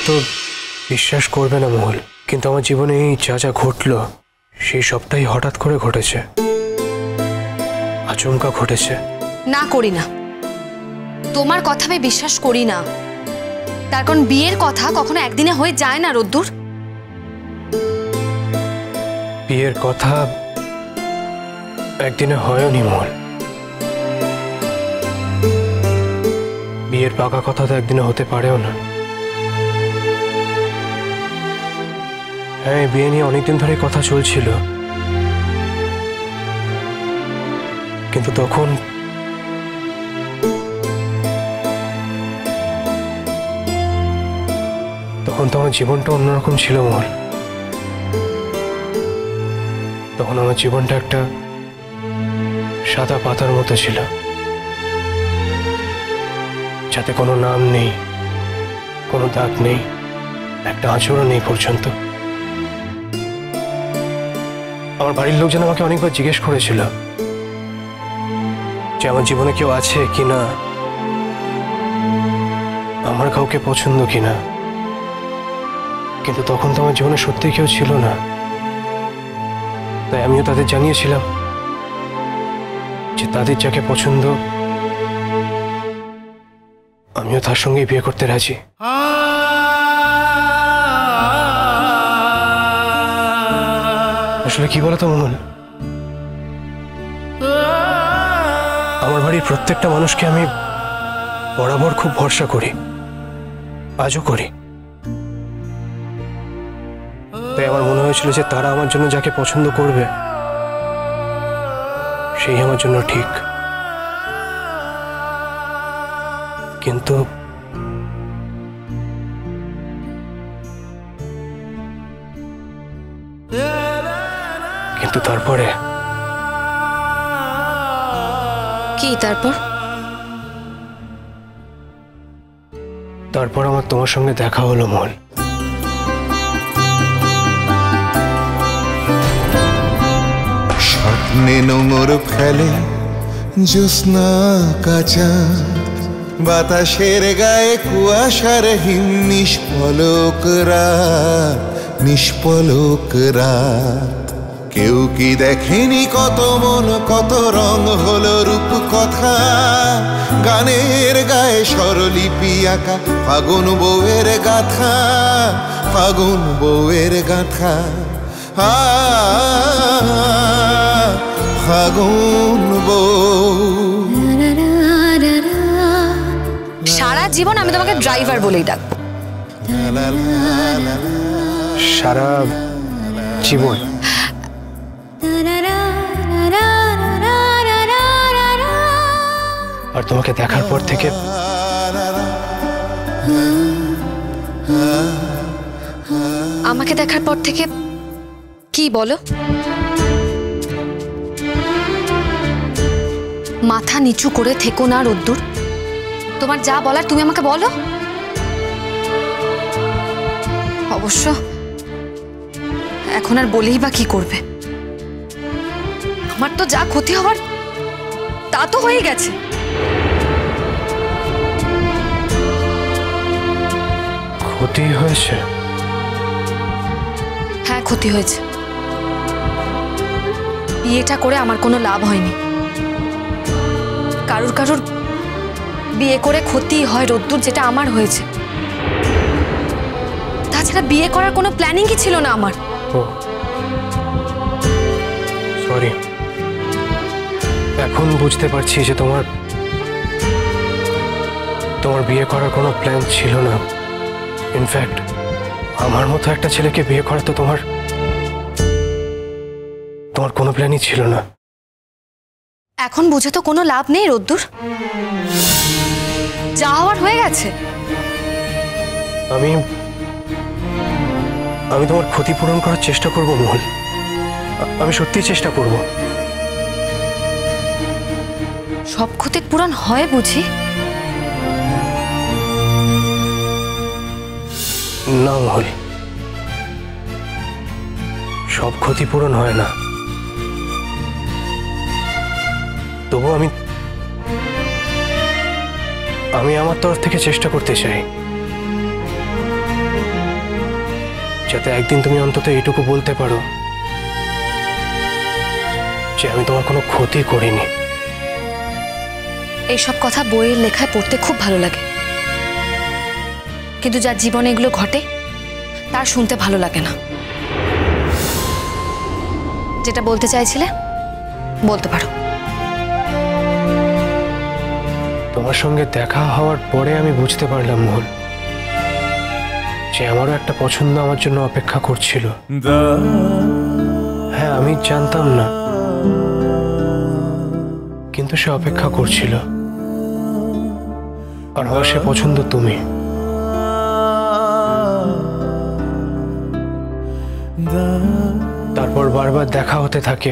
হয়তো বিশ্বাস করবে না মহল, কিন্তু আমার জীবনে এই যা যা ঘটলো সেই সবটাই হঠাৎ করে ঘটেছে, আচমকা ঘটেছে। না করি না, তোমার কথা আমি বিশ্বাস করি না। তার কারণ বিয়ের কথা কখনো একদিনে হয়ে যায় না রোদ্দুর। বিয়ের কথা একদিনে হয়নি মহল। বিয়ের পাকা কথা তো একদিনে হতে পারেও না। হ্যাঁ, বিয়ে নিয়ে অনেকদিন ধরে কথা চলছিল, কিন্তু তখন তো আমার জীবনটা অন্যরকম ছিল মহল। তখন আমার জীবনটা একটা সাদা পাতার মতো ছিল, যাতে কোনো নাম নেই, কোনো দাগ নেই, একটা আঁচড়ও নেই পর্যন্ত। আমার বাড়ির লোকজন আমাকে অনেকবার জিজ্ঞেস করেছিল যে আমার জীবনে কেউ আছে কিনা, আমার কাউকে পছন্দ কিনা, কিন্তু তখন তো আমার জীবনে সত্যি কেউ ছিল না। তাই আমিও তাদের জানিয়েছিলাম যে তাদের যাকে পছন্দ আমিও তার সঙ্গে বিয়ে করতে রাজি। আসলে কি বলতো মঙ্গল, আমার বাড়ির প্রত্যেকটা মানুষকে আমি বরাবর খুব ভরসা করি, আজও করি। তাই আমার মনে হয়েছিল যে তারা আমার জন্য যাকে পছন্দ করবে সেই আমার জন্য ঠিক। কিন্তু তারপরে কি? তারপর আমার তোমার সঙ্গে দেখা হলো মন। স্বপ্নে নোংর ফেলে জ্যোৎস্না কাঁচা, বাতাসের গায়ে কুয়াশার হিম নিষ্পলক রাত, নিষ্পলক রাত। কেউ কি দেখেনি কত মন কত রং হলো রূপ কথা, গানের গায়ে স্বরলিপি আঁকা ফাগুন বউয়ের গাথা, ফাগুন বউয়ের গাথা, ফাগুন বউ। সারা জীবন আমি তোমাকে ড্রাইভার বলেই ডাকবো। সারা জীবন? আর তোমাকে দেখার পর থেকে আমাকে দেখার পর থেকে কি বলো? মাথা নিচু করে থেকো না রোদ্দুর, তোমার যা বলার তুমি আমাকে বলো। অবশ্য এখন আর বলেই বা কি করবে? আমার তো যা ক্ষতি হওয়ার তা তো হয়ে গেছে। ক্ষতি হয়েছে? হ্যাঁ, ক্ষতি হয়েছে। বিয়েটা করে আমার কোনো লাভ হয়নি। কারুর বিয়ে করে ক্ষতি হয় রোদ্দুর, যেটা আমার হয়েছে। তাছাড়া বিয়ে করার কোনো প্ল্যানিংই ছিল না আমার। ও সরি, এখন বুঝতে পারছি যে তোমার বিয়ে করার কোনো প্ল্যান ছিল না। ইনফ্যাক্ট আমার মতো একটা ছেলেকে বিয়ে করা তো তোমার কোনো প্ল্যানই ছিল না। এখন বুঝে তো কোনো লাভ নেই রোদ্দুর, যা হওয়ার হয়ে গেছে। আমি তোমার ক্ষতিপূরণ করার চেষ্টা করব মোহন, আমি সত্যিই চেষ্টা করব। সব ক্ষতির পূরণ হয় বুঝি? না মোহন, সব ক্ষতিপূরণ হয় না। তবু আমি আমার তরফ থেকে চেষ্টা করতে চাই। যাতে একদিন তুমি অন্তত এইটুকু বলতে পারো যে আমি তোমার কোনো ক্ষতি করিনি। এইসব কথা বইয়ের লেখায় পড়তে খুব ভালো লাগে, কিন্তু যার জীবনে এগুলো ঘটে তার শুনতে ভালো লাগে না। যেটা বলতে চাইছিলে বলতে পারো। তোমার সঙ্গে দেখা হওয়ার পরে আমি বুঝতে পারলাম মহুল, যে আমারও একটা পছন্দ আমার জন্য অপেক্ষা করছিল। হ্যাঁ, আমি জানতাম না, কিন্তু সে অপেক্ষা করছিল। আর আমার সে পছন্দ তুমি। তারপর বারবার দেখা হতে থাকে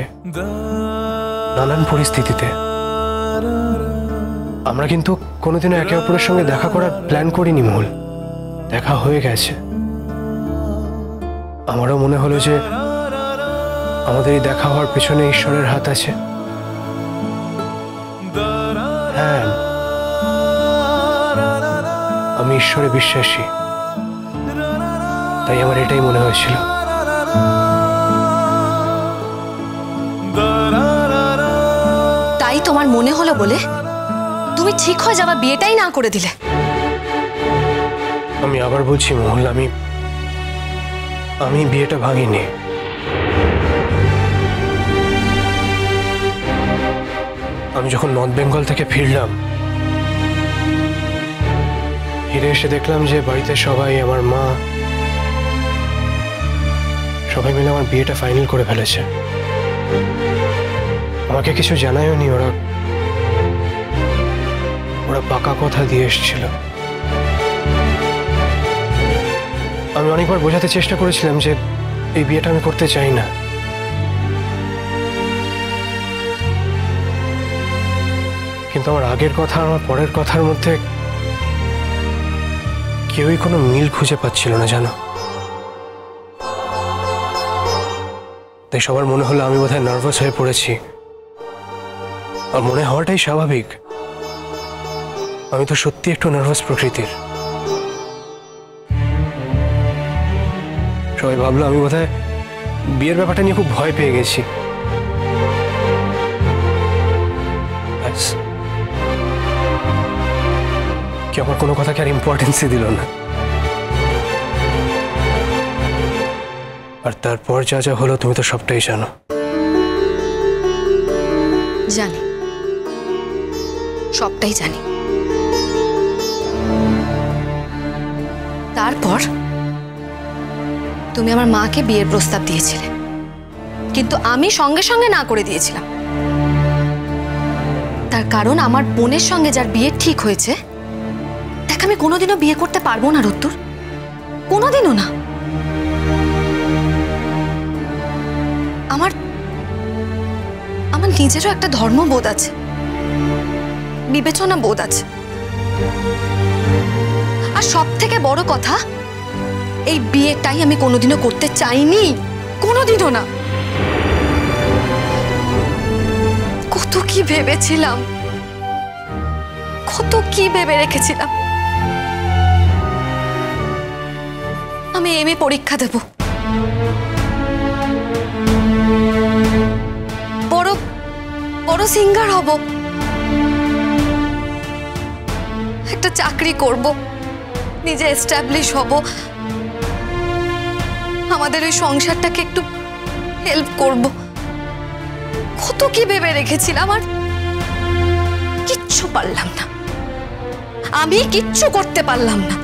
নানান পরিস্থিতিতে। আমরা কিন্তু কোনোদিনও একে অপরের সঙ্গে দেখা করার প্ল্যান করিনি মহুল, দেখা হয়ে গেছে। আমারও মনে হলো যে আমাদের এই দেখা হওয়ার পেছনে ঈশ্বরের হাত আছে। হ্যাঁ, আমি ঈশ্বরে বিশ্বাসী, তাই আমার এটাই মনে হয়েছিল। তাই তোমার মনে হলো বলে তুমি ঠিক হয়ে যাওয়া বিয়েটাই না করে দিলে। আমি আবার বলছি মহুল, আমি বিয়েটা ভাঙিনি। আমি যখন নর্থ বেঙ্গল থেকে ফিরলাম, ফিরে এসে দেখলাম যে বাড়িতে সবাই, আমার মা, সবাই মিলে আমার বিয়েটা ফাইনাল করে ফেলেছে। আমাকে কিছু জানায়ওনি, ওরা পাকা কথা দিয়ে এসেছিল। আমি অনেকবার বোঝাতে চেষ্টা করেছিলাম যে এই বিয়েটা আমি করতে চাই না, কিন্তু আমার আগের কথা আর আমার পরের কথার মধ্যে কেউই কোনো মিল খুঁজে পাচ্ছিল না, জানো। তাই সবার মনে হলো আমি বোধহয় নার্ভাস হয়ে পড়েছি। আর মনে হওয়াটাই স্বাভাবিক, আমি তো সত্যি একটু নার্ভাস প্রকৃতির। সবাই ভাবলো আমি বোধহয় বিয়ের ব্যাপারটা নিয়ে খুব ভয় পেয়ে গেছি। কি আমার কোনো কথাকে আর ইম্পর্টেন্সই দিল না। আর তারপর যা যা হলো তুমি তো সবটাই জানো। জানি, সবটাই জানি। তারপর তুমি আমার মাকে বিয়ের প্রস্তাব দিয়েছিলে, কিন্তু আমি সঙ্গে সঙ্গে না করে দিয়েছিলাম। তার কারণ আমার বোনের সঙ্গে যার বিয়ে ঠিক হয়েছে, দেখ আমি কোনোদিনও বিয়ে করতে পারবো না রত্তুর, কোনোদিনও না। আমার আমার নিজেরও একটা ধর্মবোধ আছে, বিবেচনা বোধ আছে। আর সব থেকে বড় কথা, এই বিয়েটাই আমি কোনোদিনও করতে চাইনি, কোনোদিনও না। কত কি ভেবেছিলাম, কত কি ভেবে রেখেছিলাম। আমি এমএ পরীক্ষা দেব, বড় বড় সিঙ্গার হব, একটা চাকরি করব, নিজে এস্টাবলিশ হব, আমাদের ওই সংসারটাকে একটু হেল্প করব। কত কি ভেবে রেখেছিলাম, আর কিচ্ছু পারলাম না। আমি কিচ্ছু করতে পারলাম না।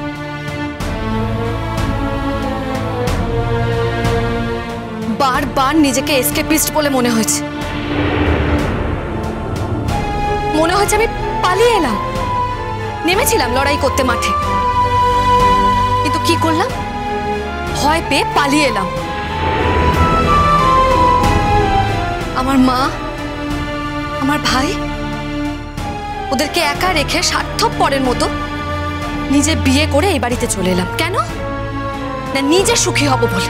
বারবার নিজেকে এসকেপিস্ট বলে মনে হয়েছে। মনে হচ্ছে আমি পালিয়ে এলাম, নেমেছিলাম লড়াই করতে মাঠে, কিন্তু কি করলাম? ভয় পেয়ে পালিয়ে এলাম। আমার মা, আমার ভাই, ওদেরকে একা রেখে স্বার্থপরের মতো নিজে বিয়ে করে এই বাড়িতে চলে এলাম। কেন? না নিজে সুখী হব বলে।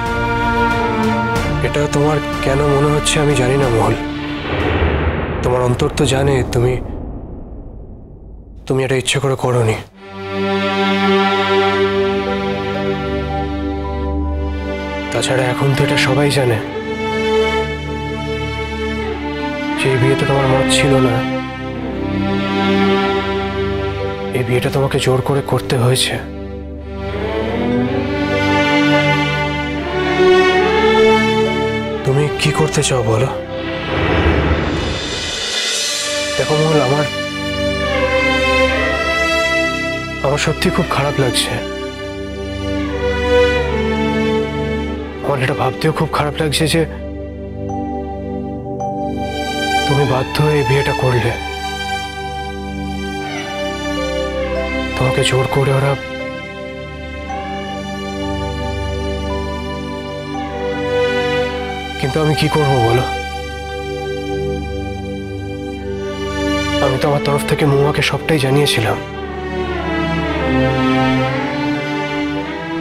এটা তোমার কেন মনে হচ্ছে আমি জানি না মহুল। তোমার অন্তর তো জানে তুমি এটা ইচ্ছে করে করোনি। তাছাড়া এখন তো এটা সবাই জানে যে এই বিয়েতে তোমার মত ছিল না। এই বিয়েটা তোমাকে জোর করে করতে হয়েছে। তুমি কি করতে চাও বলো? দেখো মহল, আমার সত্যি খুব খারাপ লাগছে। আমার এটা ভাবতেও খুব খারাপ লাগছে যে তুমি বাধ্য হয়ে এই বিয়েটা করলে। তোমাকে জোর করে ওরা কিন্তু আমি কি করব বলো? আমি তো আমার তরফ থেকে মহুয়াকে সবটাই জানিয়েছিলাম।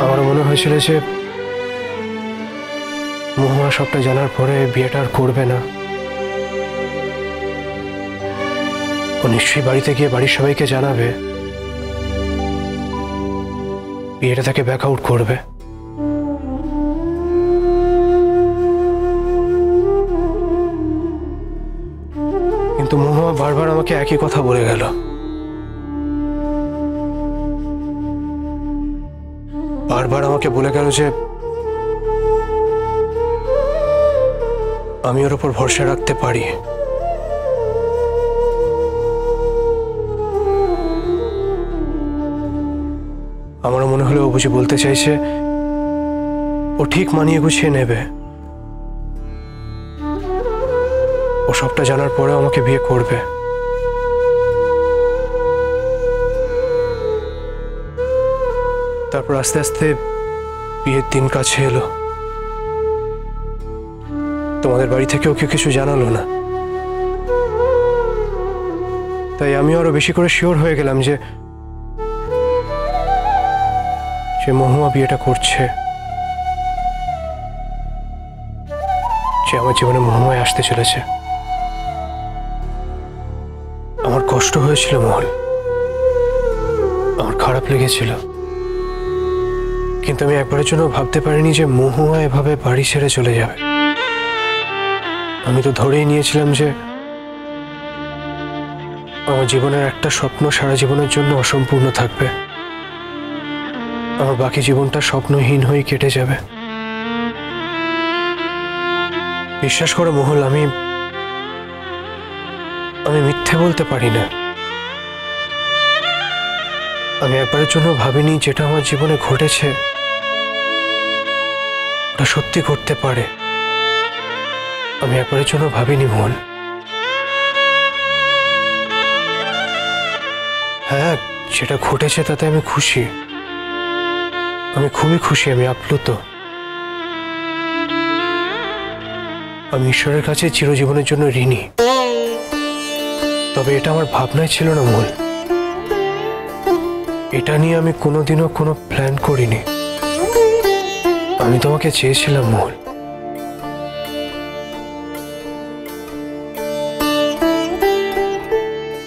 আমার মনে হয়েছিল যে মহুয়া সবটা জানার পরে বিয়েটা আর করবে না। ও নিশ্চয়ই বাড়িতে গিয়ে বাড়ির সবাইকে জানাবে, বিয়েটা তাকে ব্যাক আউট করবে। কিন্তু মহুয়া বারবার আমাকে একই কথা বলে গেল। বারবার আমাকে বলে গেল যে আমি ওর উপর ভরসা রাখতে পারি। আমারও মনে হলো ও বুঝি বলতে চাইছে ও ঠিক মানিয়ে গুছিয়ে নেবে, ও সবটা জানার পরে আমাকে বিয়ে করবে। তারপর আস্তে আস্তে বিয়ের দিন কাছে এলো। তোমাদের বাড়ি থেকেও কেউ কিছু জানালো না, তাই আমি আরো বেশি করে শিওর হয়ে গেলাম যে মহুয়া বিয়েটা করছে, যে আমার জীবনে মহুয়ায় আসতে চলেছে। আমার কষ্ট হয়েছিল মহল, আমার খারাপ লেগেছিল, কিন্তু আমি একবারের জন্য ভাবতে পারিনি যে মহুয়া এভাবে বাড়ি ছেড়ে চলে যাবে। আমি তো ধরেই নিয়েছিলাম যে আমার জীবনের একটা স্বপ্ন সারা জীবনের জন্য অসম্পূর্ণ থাকবে, আমার বাকি জীবনটা স্বপ্নহীন হয়ে কেটে যাবে। বিশ্বাস করো মহল, আমি মিথ্যে বলতে পারি না। আমি একবারের জন্য ভাবিনি যেটা আমার জীবনে ঘটেছে ওটা সত্যি ঘটতে পারে। আমি একবারের জন্য ভাবিনি মহল। হ্যাঁ, যেটা ঘটেছে তাতে আমি খুশি, আমি খুবই খুশি, আমি আপ্লুত। আমি ঈশ্বরের কাছে চিরজীবনের জন্য ঋণী। তবে এটা আমার ভাবনায় ছিল না মূল, এটা নিয়ে আমি কোনোদিনও কোনো প্ল্যান করিনি। আমি তোমাকে চেয়েছিলাম মূল,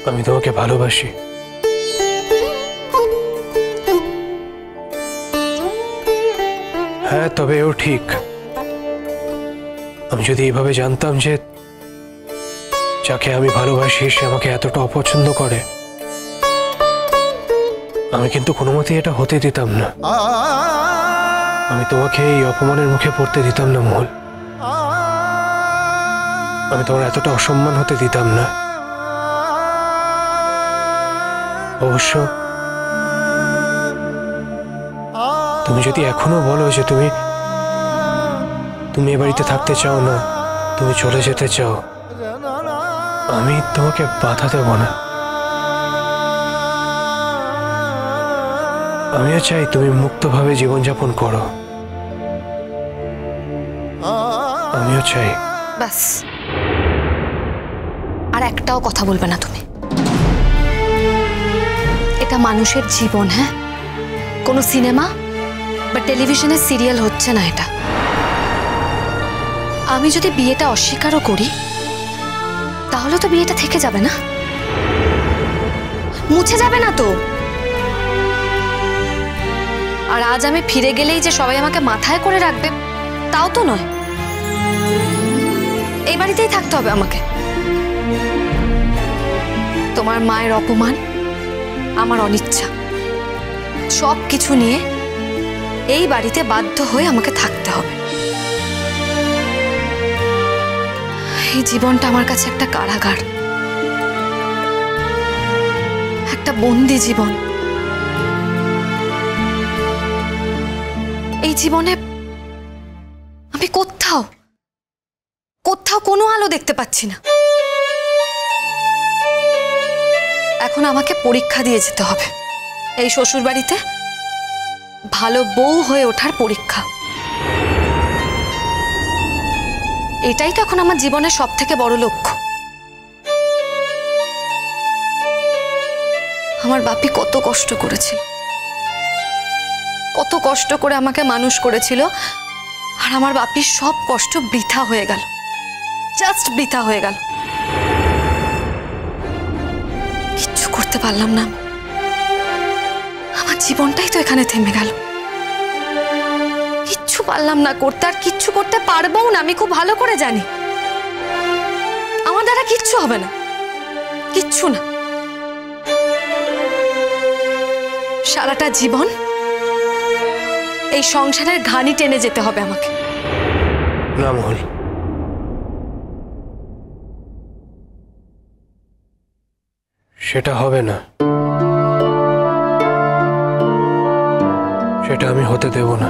আমি তোমাকে ভালোবাসি। হ্যাঁ, তবে এও ঠিক, আমি যদি এইভাবে জানতাম যে যাকে আমি ভালোবাসি সে আমাকে এতটা অপছন্দ করে, আমি কিন্তু কোনো মতেই এটা হতে দিতাম না। আমি তোমাকে এই অপমানের মুখে পড়তে দিতাম না মহল, আমি তোমার এতটা অসম্মান হতে দিতাম না। অবশ্য তুমি যদি এখনো বলো যে তুমি এ বাড়িতে থাকতে চাও না, তুমি চলে যেতে চাও, আমি তোমাকে বাধা দেব না। আমিও চাই তুমি মুক্তভাবে জীবনযাপন করো, আমিও চাই। ব্যাস, আর একটাও কথা বলবে না তুমি। এটা মানুষের জীবন, হ্যাঁ, কোনো সিনেমা বা টেলিভিশনের সিরিয়াল হচ্ছে না এটা। আমি যদি বিয়েটা অস্বীকারও করি তাহলে তো বিয়েটা থেকে যাবে না, মুছে যাবে না তো। আর আজ আমি ফিরে গেলেই যে সবাই আমাকে মাথায় করে রাখবে তাও তো নয়, এই বাড়িতেই থাকতে হবে আমাকে। তোমার মায়ের অপমান, আমার অনিচ্ছা, সব কিছু নিয়ে এই বাড়িতে বাধ্য হয়ে আমাকে থাকতে হবে। এই জীবনটা আমার কাছে একটা কারাগার, একটা বন্দি জীবন। এই জীবনে আমি কোথাও কোনো আলো দেখতে পাচ্ছি না। এখন আমাকে পরীক্ষা দিয়ে যেতে হবে, এই শ্বশুর বাড়িতে ভালো বউ হয়ে ওঠার পরীক্ষা। এটাই তো এখন আমার জীবনের সব থেকে বড় লক্ষ্য। আমার বাপি কত কষ্ট করেছিল, কত কষ্ট করে আমাকে মানুষ করেছিল, আর আমার বাপির সব কষ্ট বৃথা হয়ে গেল, জাস্ট বৃথা হয়ে গেল। কিচ্ছু করতে পারলাম না, আমার জীবনটাই তো এখানে থেমে গেল। কিচ্ছু পারলাম না করতে, আর কিচ্ছু করতে পারবও না, আমি খুব ভালো করে জানি। আমার দ্বারা কিচ্ছু হবে না, কিচ্ছু না। সারাটা জীবন এই সংসারের ঘানি টেনে যেতে হবে আমাকে। না মহল, সেটা হবে না, সেটা আমি হতে দেব না।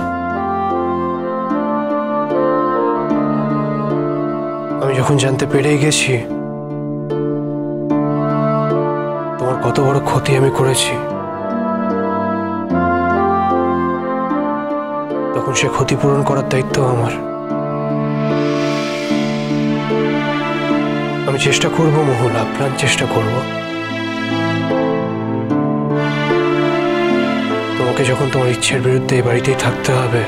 আমি যখন জানতে পেরেই গেছি তোমার কত বড় ক্ষতি আমি করেছি, তখন সে ক্ষতিপূরণ করার দায়িত্ব আমার। আমি চেষ্টা করব মহুল, আপ্রাণ চেষ্টা করব। তোমাকে যখন তোমার ইচ্ছের বিরুদ্ধে এই বাড়িতেই থাকতে হবে,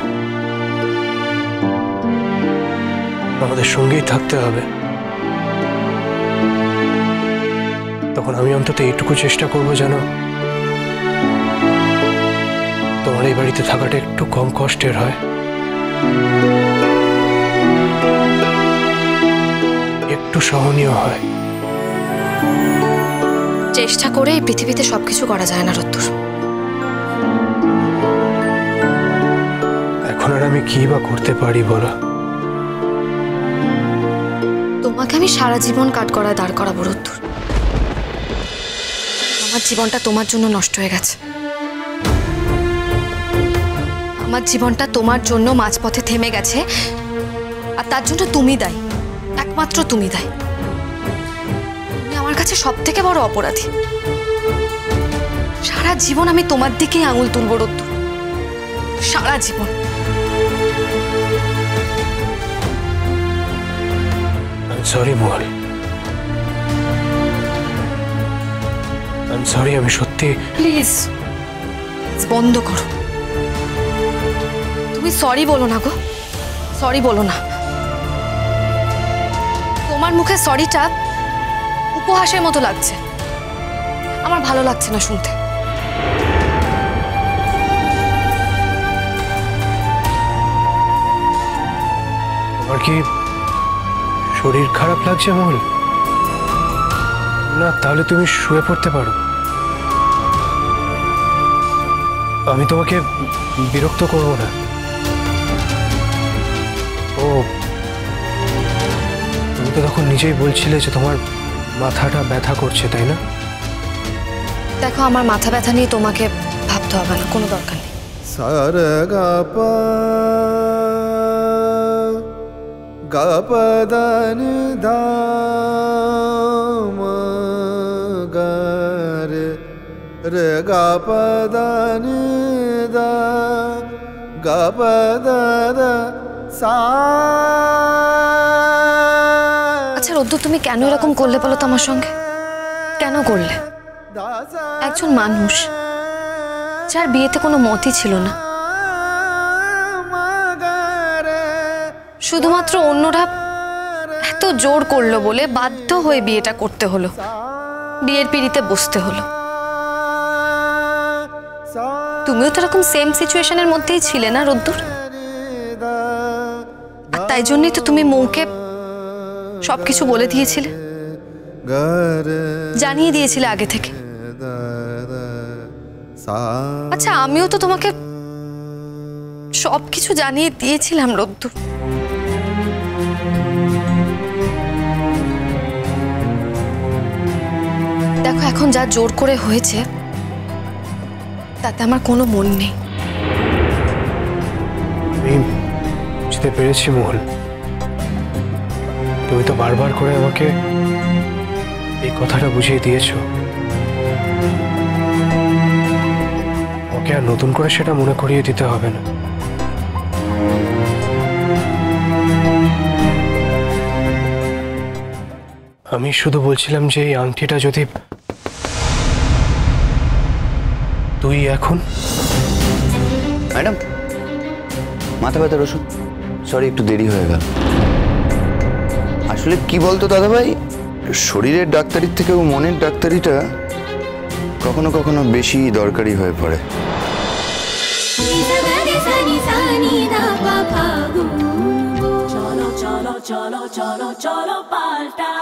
আমাদের সঙ্গেই থাকতে হবে, তখন আমি অন্তত এইটুকু চেষ্টা করব যেন তোমার এই বাড়িতে থাকাটা একটু কম কষ্টের হয়, একটু সহনীয় হয়। চেষ্টা করে এই পৃথিবীতে সবকিছু করা যায় না রত্তুর। এখন আর আমি কি বা করতে পারি বলো? তোমাকে আমি সারা জীবন কাঠগড়ায় দাঁড় করাবো রত্তুর। আমার জীবনটা তোমার জন্য নষ্ট হয়ে গেছে, আমার জীবনটা তোমার জন্য মাঝপথে থেমে গেছে, আর তার জন্য তুমি দায়ী, একমাত্র তুমি দায়ী। তুমি আমার কাছে সব থেকে বড় অপরাধী। সারা জীবন আমি তোমার দিকেই আঙুল তুলবো রত্তুর, সারা জীবন। সরি মহল, সরি, আমি সত্যি। প্লিজ বন্ধ করো, তুমি সরি বলো না গো, সরি বলো না। তোমার মুখে সরিটা উপহাসের মতো লাগছে, আমার ভালো লাগছে না শুনতে। তোমার কি শরীর খারাপ লাগছে মহল? না, তাহলে তুমি শুয়ে পড়তে পারো, আমি তোমাকে বিরক্ত করব না। ও, তুমি তো তখন নিজেই বলছিলে যে তোমার মাথাটা ব্যথা করছে, তাই না? দেখো, আমার মাথা ব্যথা নিয়ে তোমাকে ভাবতে হবে না, কোনো দরকার নেই। সারগাপা গাপদান দাম গারে রে গাপদান দা গাপদা সা। আচ্ছা রোদ্দুর, তুমি কেন এরকম করলে বলো তো আমার সঙ্গে? কেন করলে? একজন মানুষ যার বিয়েতে কোনো মতই ছিল না, শুধুমাত্র অন্যরা এত জোর করলো বলে বাধ্য হয়ে বিয়েটা করতে হলো, বিয়ের পিঁড়িতে বসতে হলো। তুমিও তো এরকম সেম সিচুয়েশনের মধ্যেই ছিলে না রোদ্দুর? তাই জন্যই তো তুমি মৌকে সবকিছু বলে দিয়েছিলে, জানিয়ে দিয়েছিলে আগে থেকে। আচ্ছা, আমিও তো তোমাকে সবকিছু জানিয়ে দিয়েছিলাম রোদ্দুর। দেখো, এখন যা জোর করে হয়েছে তাতে আমার কোনো মন নেই। আমি বুঝতে পেরেছি মহল, তুমি তো বারবার করে আমাকে এই কথাটা বুঝিয়ে দিয়েছো। ওকে আর নতুন করে সেটা মনে করিয়ে দিতে হবে না। আমি শুধু বলছিলাম যে এই আংটিটা যদি তুই এখন। ম্যাডাম, মাথা ব্যথার ওষুধ। সরি, একটু দেরি হয়ে গেল। আসলে কি বলতো দাদাভাই, শরীরের ডাক্তারির থেকেও মনের ডাক্তারিটা কখনো কখনো বেশি দরকারি হয়ে পড়ে। cholo cholo cholo cholo cholo palta